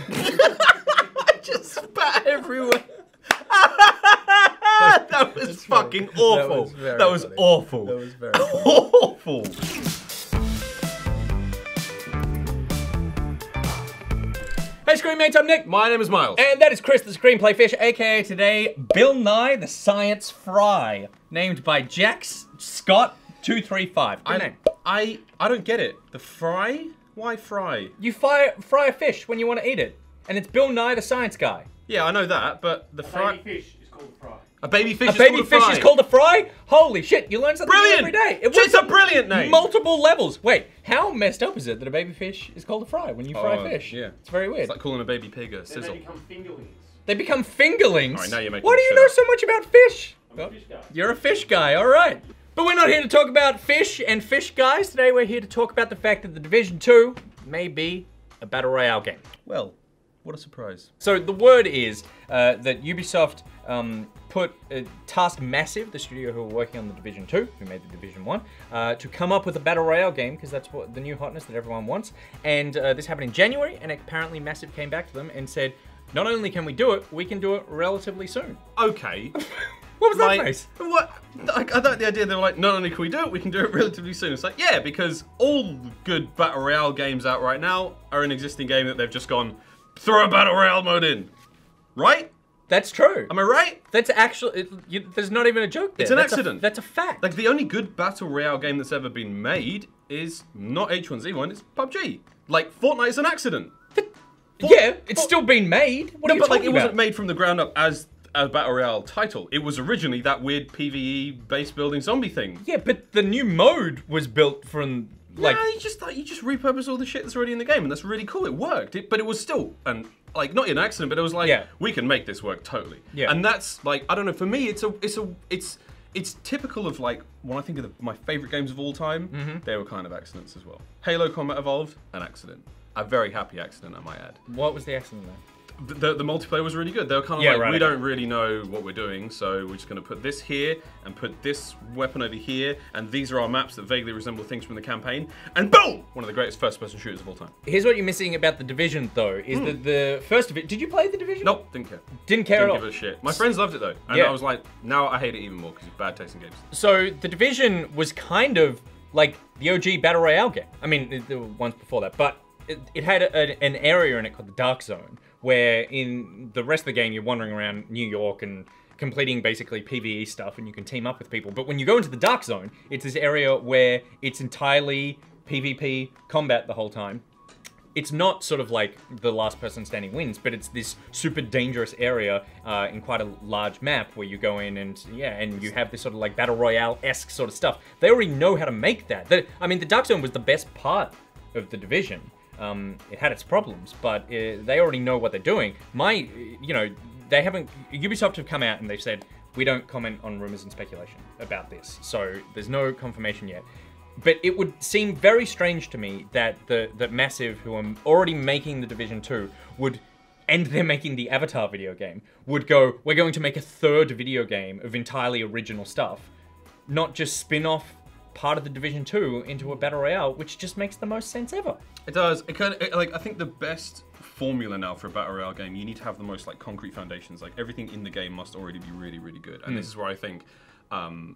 I just spat everywhere. That was fucking awful. That was awful. That was very awful. Hey Screenmates, I'm Nick. My name is Miles. And that is Chris, the screenplay fish, aka today, Bill Nye the Science Fry. Named by Jax Scott 235. Good name. I don't get it. The fry? Why fry? You fry a fish when you want to eat it. And it's Bill Nye the Science Guy. Yeah, I know that, but the fry... A baby fish is called a fry. A baby fish, is called a fry? Holy shit, you learn something brilliant! every day. It's a brilliant name! Multiple levels. Wait, how messed up is it that a baby fish is called a fry when you fry fish? Yeah. It's very weird. It's like calling a baby pig a sizzle. They become fingerlings. They become fingerlings? Alright, now you're making Why do you shit know up. so much about fish? I'm a fish guy. You're a fish guy, alright. But we're not here to talk about fish and fish guys. Today we're here to talk about the fact that the Division 2 may be a Battle Royale game. Well, what a surprise. So the word is that Ubisoft put Task Massive, the studio who are working on the Division 2, who made the Division 1, to come up with a Battle Royale game, because that's what the new hotness that everyone wants. And this happened in January, and apparently Massive came back to them and said, not only can we do it, we can do it relatively soon. Okay. What was that face? What? I like the idea they were like, not only can we do it, we can do it relatively soon. It's like, yeah, because all good Battle Royale games out right now are an existing game that they've just gone, throw a Battle Royale mode in. Right? That's true. Am I right? That's actually, there's not even a joke there. It's an accident. That's a fact. Like, the only good Battle Royale game that's ever been made is not H1Z1, it's PUBG. Like, Fortnite is an accident. Yeah, it's still been made. What are you but talking like, it about? wasn't made from the ground up as a Battle Royale title. It was originally that weird PvE base building zombie thing. Yeah, but the new mode was built from, like... Nah, you just repurpose all the shit that's already in the game, and that's really cool. It worked, but it was still, and like, not an accident, but it was like, Yeah. we can make this work totally. Yeah. And that's like, I don't know, for me, it's typical of like, when I think of my favorite games of all time, they were kind of accidents as well. Halo Combat Evolved, an accident. A very happy accident, I might add. What was the accident there? The multiplayer was really good. They were kind of like, we don't really know what we're doing, so we're just going to put this here and put this weapon over here, and these are our maps that vaguely resemble things from the campaign, and boom! One of the greatest first-person shooters of all time. Here's what you're missing about the Division, though, is that the first of it... Did you play the Division? Nope, didn't care. Didn't care at all? Didn't give a shit. My friends loved it, though, and Yeah. I was like, now I hate it even more, because it's bad taste in games. So, the Division was kind of like the OG Battle Royale game. I mean, the ones before that, but it had an area in it called the Dark Zone, where in the rest of the game you're wandering around New York and completing basically PvE stuff, and you can team up with people. But when you go into the Dark Zone, it's this area where it's entirely PvP combat the whole time. It's not sort of like the last person standing wins, but it's this super dangerous area in quite a large map where you go in and, yeah, and you have this sort of like Battle Royale-esque sort of stuff. They already know how to make that. I mean, the Dark Zone was the best part of the Division. It had its problems, but they already know what they're doing. Ubisoft have come out and they've said, we don't comment on rumors and speculation about this. So there's no confirmation yet. But it would seem very strange to me that that Massive, who are already making the Division 2, and they're making the Avatar video game, would go, we're going to make a third video game of entirely original stuff, not just spin off part of the Division 2 into a Battle Royale, which just makes the most sense ever. It does. I think the best formula now for a Battle Royale game, you need to have the most like concrete foundations. Like everything in the game must already be really, really good. And this is where I think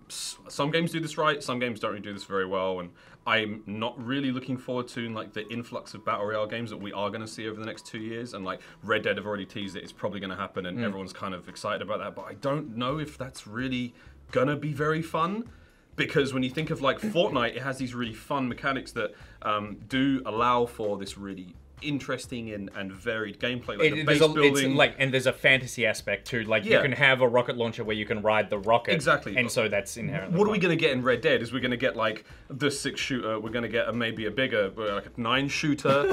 some games do this right, some games don't really do this very well, and I'm not really looking forward to like the influx of Battle Royale games that we are going to see over the next 2 years. And like Red Dead have already teased it, it's probably going to happen, and everyone's kind of excited about that. But I don't know if that's really gonna be very fun. Because when you think of like Fortnite, it has these really fun mechanics that do allow for this really interesting and varied gameplay, like the base building. And there's a fantasy aspect too. Like you can have a rocket launcher where you can ride the rocket. Exactly. And so that's inherently What are fun. we going to get in Red Dead? Is we're going to get like the 6-shooter, we're going to get maybe a bigger, like a 9-shooter,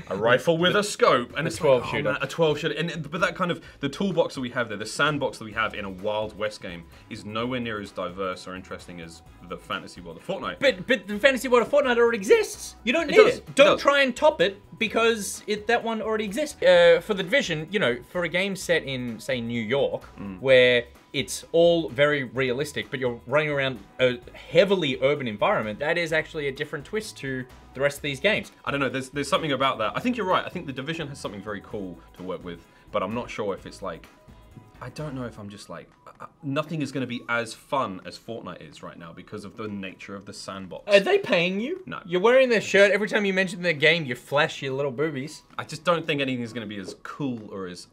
a rifle with a scope, and it's 12-shooter. Like, a 12-shooter. But that kind of, the toolbox that we have there, the sandbox that we have in a Wild West game is nowhere near as diverse or interesting as the fantasy world of Fortnite. But the fantasy world of Fortnite already exists. You don't need it. Don't try and top help it because that one already exists. For the Division, you know, for a game set in, say, New York, where it's all very realistic, but you're running around a heavily urban environment, that is actually a different twist to the rest of these games. I don't know, there's something about that. I think you're right. I think the Division has something very cool to work with, but I'm not sure if it's like, I don't know if I'm just like, nothing is going to be as fun as Fortnite is right now because of the nature of the sandbox. Are they paying you? No. You're wearing their shirt. Every time you mention their game, you flash your little boobies. I just don't think anything is going to be as cool or as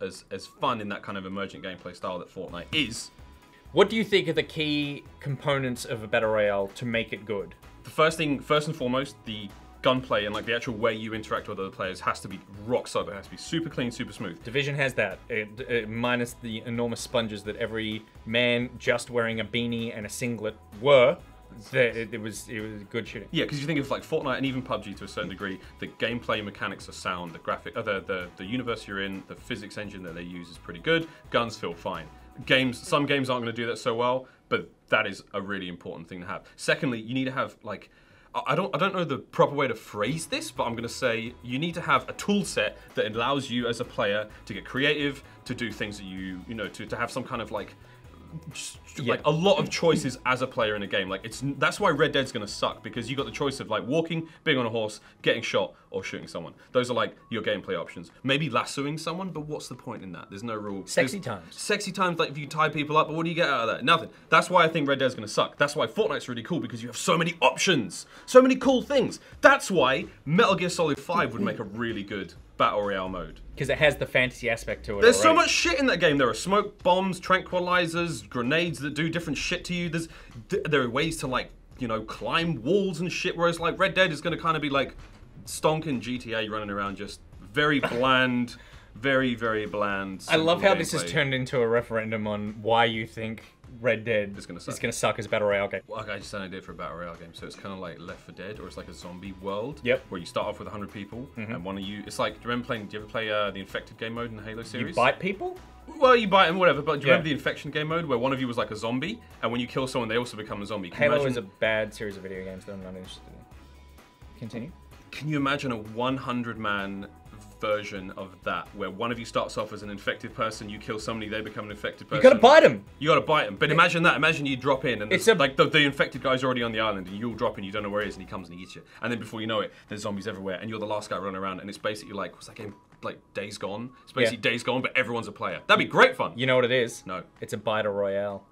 fun in that kind of emergent gameplay style that Fortnite is. What do you think are the key components of a Battle Royale to make it good? The first and foremost, the gunplay and like the actual way you interact with other players has to be rock solid. It has to be super clean, super smooth. Division has that, minus the enormous sponges that every man just wearing a beanie and a singlet were. It was good shooting. Yeah, because you think of like Fortnite and even PUBG to a certain degree, the gameplay mechanics are sound. The graphic, the universe you're in, the physics engine that they use is pretty good. Guns feel fine. Some games aren't going to do that so well, but that is a really important thing to have. Secondly, you need to have like, I don't know the proper way to phrase this, but I'm going to say you need to have a tool set that allows you as a player to get creative, to do things that you know, to have some kind of like a lot of choices as a player in a game. Like that's why Red Dead's gonna suck, because you got the choice of like walking, being on a horse, getting shot, or shooting someone. Those are like your gameplay options. Maybe lassoing someone, but what's the point in that? There's no rule. Sexy times. Sexy times, like if you tie people up, but what do you get out of that? Nothing. That's why I think Red Dead's gonna suck. That's why Fortnite's really cool, because you have so many options, so many cool things. That's why Metal Gear Solid 5 would make a really good Battle Royale mode. Because it has the fantasy aspect to it. There's already. so much shit in that game. There are smoke bombs, tranquilizers, grenades that do different shit to you. There are ways to like, you know, climb walls and shit, whereas like Red Dead is going to kind of be like stonking GTA running around just very bland, very, very bland. I love how this gameplay. has turned into a referendum on why you think Red Dead is going to suck as a Battle Royale game. Well, I just had an idea for a Battle Royale game. So it's kind of like Left 4 Dead, or it's like a zombie world. Yep. Where you start off with 100 people, and one of you, it's like, do you ever play the Infected game mode in the Halo series? You bite people? Well, you bite them, whatever, but do you remember the Infection game mode where one of you was like a zombie, and when you kill someone, they also become a zombie? Halo is a bad series of video games that I'm not interested in. Continue. Can you imagine a 100-man version of that, where one of you starts off as an infected person, you kill somebody, they become an infected person. You gotta bite them! You gotta bite him. But imagine that, imagine you drop in, and it's like the infected guy's already on the island, and you'll drop in, you don't know where he is, and he comes and he eats you. And then before you know it, there's zombies everywhere, and you're the last guy running around, and it's basically like, what's that game? Like Days Gone? It's basically Days Gone, but everyone's a player. That'd be great fun. You know what it is? No. It's a Battle Royale.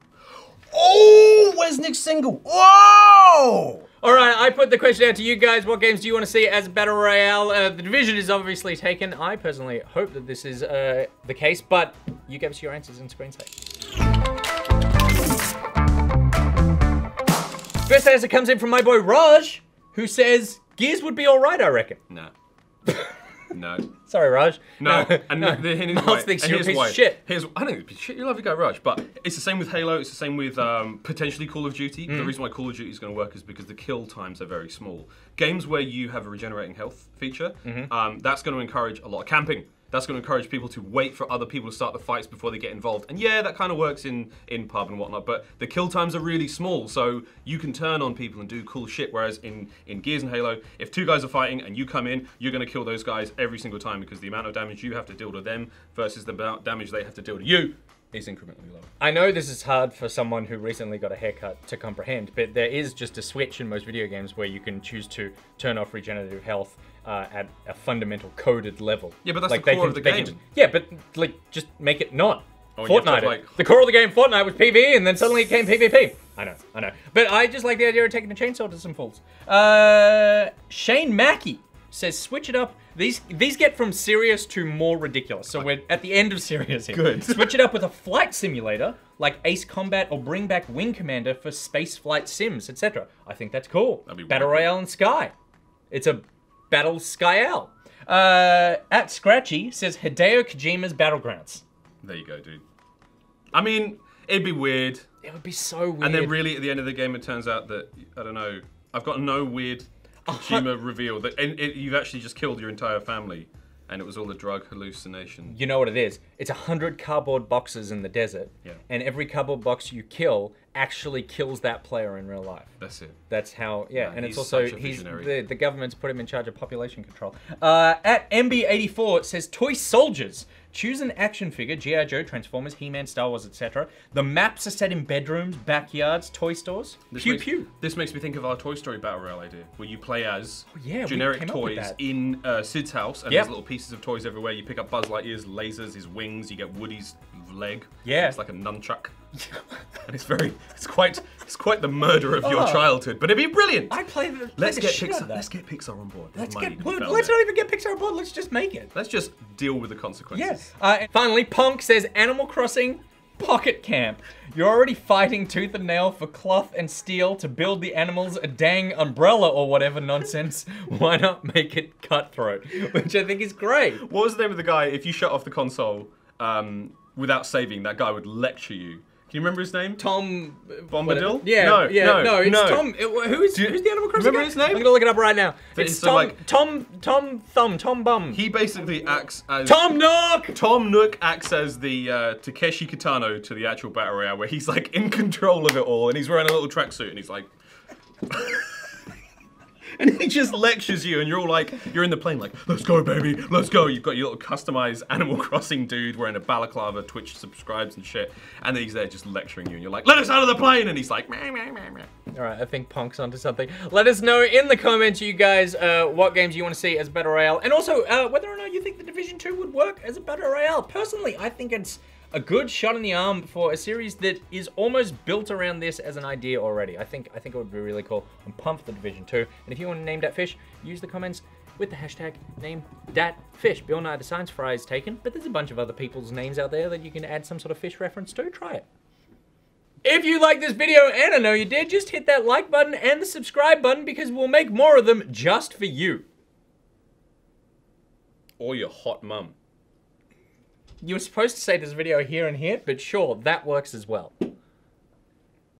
Oh, where's Nick's single? Whoa! Alright, I put the question out to you guys. What games do you want to see as Battle Royale? The Division is obviously taken. I personally hope that this is the case, but you gave us your answers in screenSAY. First answer comes in from my boy Raj, who says, Gears would be alright, I reckon. Nah. No. Sorry, Raj. No. Here's Miles thinks you're a piece of shit. I don't think it's shit. You're a lovely guy, Raj. But it's the same with Halo. It's the same with potentially Call of Duty. The reason why Call of Duty is going to work is because the kill times are very small. Games where you have a regenerating health feature, that's going to encourage a lot of camping. That's going to encourage people to wait for other people to start the fights before they get involved. And yeah, that kind of works in pub and whatnot, but the kill times are really small, so you can turn on people and do cool shit, whereas in Gears and Halo, if two guys are fighting and you come in, you're going to kill those guys every single time, because the amount of damage you have to deal to them versus the amount of damage they have to deal to you is incrementally lower. I know this is hard for someone who recently got a haircut to comprehend, but there is just a switch in most video games where you can choose to turn off regenerative health at a fundamental coded level. Yeah, but that's like the core of the game. Yeah, but like just make it not. Fortnite. Like... The core of the game, Fortnite, was PvE, and then suddenly it became PvP. I know. But I just like the idea of taking a chainsaw to some fools. Shane Mackey says, switch it up. These get from serious to more ridiculous. So we're at the end of serious here. Good. Switch it up with a flight simulator, like Ace Combat, or bring back Wing Commander for space flight sims, etc. I think that's cool. Battle Royale in Sky. It's a Battle Skyal. At Scratchy says Hideo Kojima's Battlegrounds. There you go, dude. I mean, it'd be weird. It would be so weird. And then really at the end of the game, it turns out that, I don't know, I've got no weird Kojima reveal that you've actually just killed your entire family And it was all a drug hallucination. You know what it is? It's 100 cardboard boxes in the desert. Yeah. And every cardboard box you kill actually kills that player in real life. That's it. That's how, yeah. Man, and it's he's also, such a the government's put him in charge of population control. At MB84 says, Toy Soldiers. Choose an action figure, G.I. Joe, Transformers, He-Man, Star Wars, etc. The maps are set in bedrooms, backyards, toy stores. Pew. This makes me think of our Toy Story Battle Royale idea, where you play as we generic came up with toys that. in Sid's house, and there's little pieces of toys everywhere. You pick up Buzz Lightyear's lasers, his wings, you get Woody's leg. Yeah. It's like a nunchuck. And it's quite the murder of your childhood, but it'd be brilliant. I play the Let's get shit out of that. Let's get Pixar on board. Let's not even get Pixar on board. Let's just make it. Let's just deal with the consequences. Yes. And finally, Punk says Animal Crossing Pocket Camp. You're already fighting tooth and nail for cloth and steel to build the animals a dang umbrella or whatever nonsense. Why not make it cutthroat? Which I think is great. What was the name of the guy? If you shut off the console without saving, that guy would lecture you. Can you remember his name? Tom Bombadil? Yeah, no, it's Tom. Who's the Animal Crossing remember guy? his name? I'm gonna look it up right now. It's Tom, Tom Bum. He basically acts as Tom Nook. Tom Nook acts as the Takeshi Kitano to the actual Battle Royale, where he's like in control of it all, and he's wearing a little tracksuit, and he's like. And he just lectures you, and you're all like, you're in the plane like, let's go, baby, let's go. You've got your little customized Animal Crossing dude wearing a balaclava, Twitch subscribes and shit, and then he's there just lecturing you, and you're like, let us out of the plane, and he's like, meh, meh, meh, meh. All right, I think Punk's onto something. Let us know in the comments, you guys, what games you want to see as Battle Royale, and also whether or not you think the Division 2 would work as a Battle Royale. Personally, I think it's a good shot in the arm for a series that is almost built around this as an idea already. I think it would be really cool. I'm pumped for the Division 2. And if you want to name that fish, use the comments with the hashtag #datfish. Bill Nye the Science Fry is taken, but there's a bunch of other people's names out there that you can add some sort of fish reference to. Try it. If you liked this video, and I know you did, just hit that like button and the subscribe button because we'll make more of them just for you. Or your hot mum. You were supposed to say this video here and here, but sure, that works as well.